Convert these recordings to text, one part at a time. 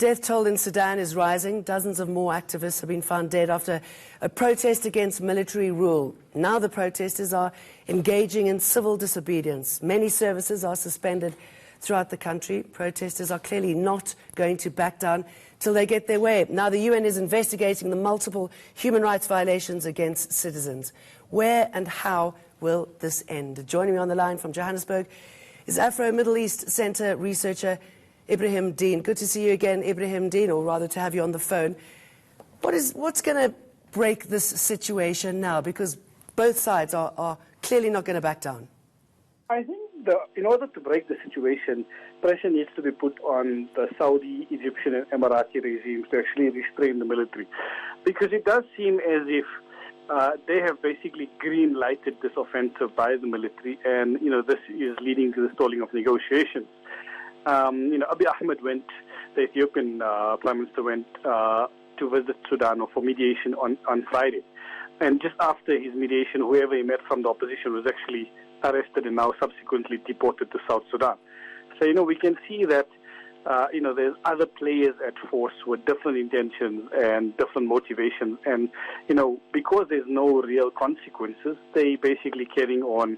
Death toll in Sudan is rising. Dozens of more activists have been found dead after a protest against military rule. Now the protesters are engaging in civil disobedience. Many services are suspended throughout the country. Protesters are clearly not going to back down till they get their way. Now the UN is investigating the multiple human rights violations against citizens. Where and how will this end? Joining me on the line from Johannesburg is Afro-Middle East Centre researcher Ibrahim Dean. Good to see you again, Ibrahim Dean, or rather to have you on the phone. What's going to break this situation now? Because both sides are clearly not going to back down. I think in order to break the situation, pressure needs to be put on the Saudi, Egyptian and Emirati regimes to actually restrain the military. Because it does seem as if they have basically green-lighted this offensive by the military, and this is leading to the stalling of negotiations. Abiy Ahmed went, the Ethiopian Prime Minister went to visit Sudan for mediation on Friday. And just after his mediation, whoever he met from the opposition was actually arrested and now subsequently deported to South Sudan. So, we can see that, there's other players at force with different intentions and different motivations. And, because there's no real consequences, they basically carrying on,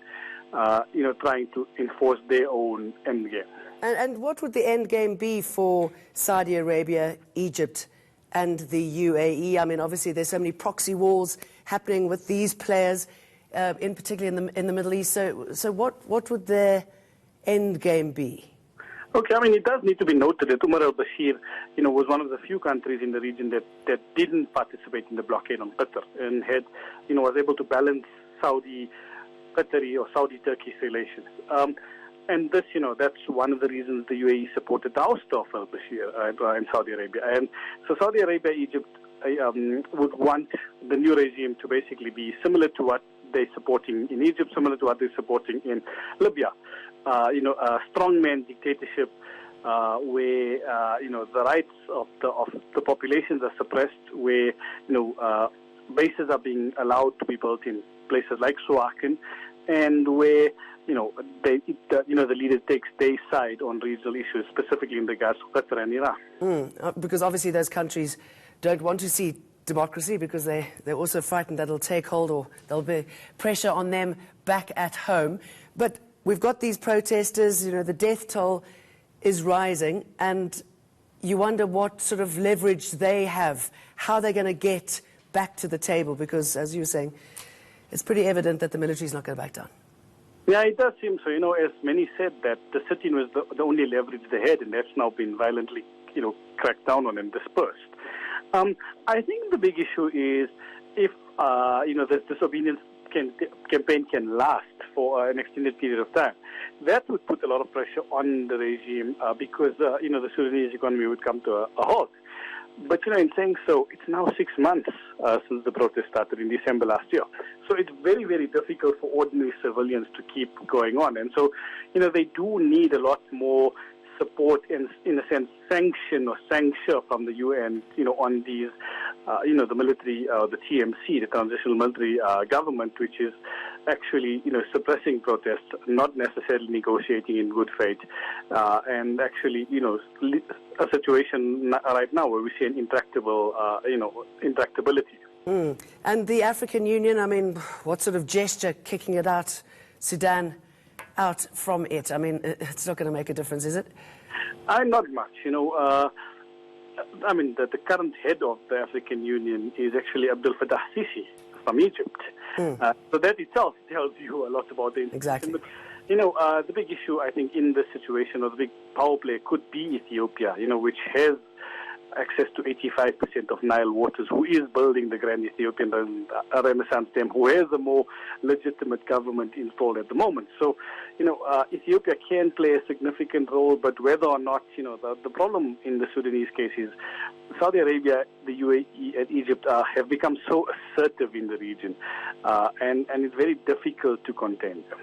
trying to enforce their own endgame. And what would the end game be for Saudi Arabia, Egypt and the UAE? I mean, obviously there's so many proxy wars happening with these players, in particular in the Middle East. So what would their end game be? Okay, it does need to be noted that Umar al-Bashir, was one of the few countries in the region that didn't participate in the blockade on Qatar and had, was able to balance Saudi-Qatari or Saudi-Turkish relations. And this, that's one of the reasons the UAE supported the ouster of al-Bashir in Saudi Arabia. And so Saudi Arabia, Egypt would want the new regime to basically be similar to what they're supporting in Egypt, similar to what they're supporting in Libya. A strongman dictatorship where, the rights of the populations are suppressed, where, bases are being allowed to be built in places like Suakin, and where the leader takes their side on regional issues, specifically in regards to Qatar and Iran. Because obviously those countries don't want to see democracy because they're also frightened that it'll take hold or there'll be pressure on them back at home. But we've got these protesters, the death toll is rising, and you wonder what sort of leverage they have, how they're going to get back to the table, because, as you were saying, it's pretty evident that the military is not going to back down. Yeah, it does seem so. As many said, that the sit-in was the only leverage they had, and that's now been violently, cracked down on and dispersed. I think the big issue is if, this disobedience campaign can last for an extended period of time. That would put a lot of pressure on the regime because, the Sudanese economy would come to a halt. But, in saying so, it's now 6 months since the protest started in December last year. So it's very, very difficult for ordinary civilians to keep going on. And so, they do need a lot more support and, in a sense, sanction or sancture from the UN, on these, the military, the TMC, the Transitional Military Government, which is actually, suppressing protests, not necessarily negotiating in good faith, and actually, a situation right now where we see an intractable, intractability. And the African Union, what sort of gesture kicking it out, Sudan out from it? It's not going to make a difference, is it? Not much. The current head of the African Union is actually Abdel Fattah Sisi from Egypt. So that itself tells you a lot about the exactly. But, the big issue, I think, in this situation, or the big power play could be Ethiopia, which has access to 85% of Nile waters, who is building the Grand Ethiopian Renaissance Dam, who has a more legitimate government installed at the moment. So, Ethiopia can play a significant role, but whether or not, the problem in the Sudanese case is Saudi Arabia, the UAE, and Egypt have become so assertive in the region, and it's very difficult to contain them.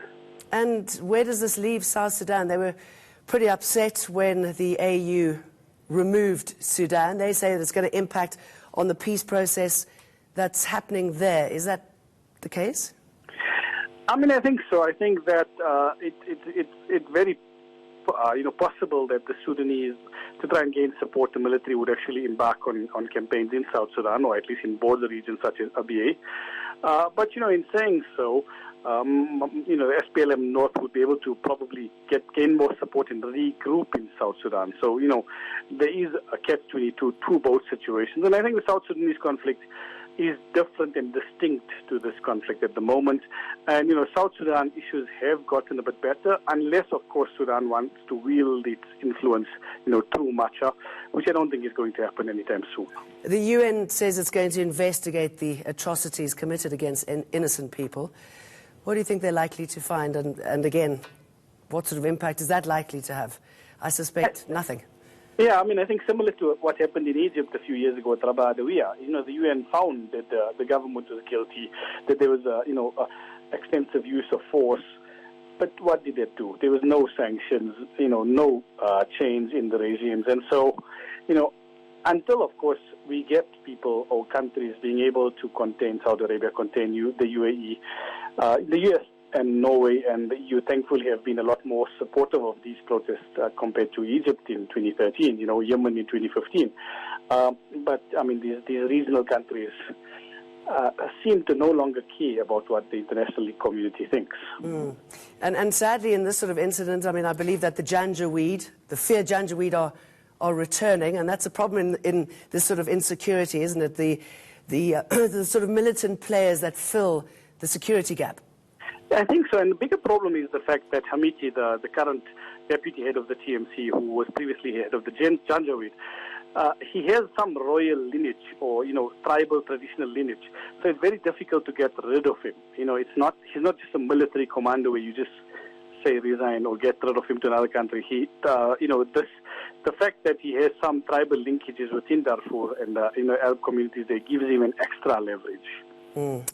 And where does this leave South Sudan? They were pretty upset when the AU removed Sudan. They say that it's going to impact on the peace process that's happening there. Is that the case? I think so. I think that it's very possible that the Sudanese, to try and gain support, the military would actually embark on campaigns in South Sudan, or at least in border regions such as Abyei. But in saying so, the SPLM North would be able to probably gain more support and regroup in South Sudan. So, there is a catch-22, two-boat situation. And I think the South Sudanese conflict is different and distinct to this conflict at the moment. And, South Sudan issues have gotten a bit better, unless, of course, Sudan wants to wield its influence, too much, which I don't think is going to happen anytime soon. The UN says it's going to investigate the atrocities committed against innocent people. What do you think they're likely to find? And again, what sort of impact is that likely to have? I suspect nothing. Yeah, I think similar to what happened in Egypt a few years ago at Rabaa Adawiya, the UN found that the government was guilty, that there was extensive use of force. But what did it do? There was no sanctions, no change in the regimes. And so, until, of course, we get people or countries being able to contain Saudi Arabia, contain the UAE, the US and Norway and the EU thankfully have been a lot more supportive of these protests compared to Egypt in 2013, Yemen in 2015. But these regional countries seem to no longer care about what the international community thinks. And sadly, in this sort of incident, I believe that the Janjaweed are returning, and that's a problem in this sort of insecurity, isn't it? The sort of militant players that fill the security gap. I think so, and the bigger problem is the fact that Hamiti, the current deputy head of the TMC, who was previously head of the Janjaweed, he has some royal lineage or, tribal traditional lineage. So it's very difficult to get rid of him. He's not just a military commander where you just say resign or get rid of him to another country. The fact that he has some tribal linkages within Darfur and, Arab communities, they gives him an extra leverage.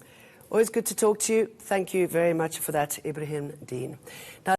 Always good to talk to you. Thank you very much for that, Ibrahim Dean. Now,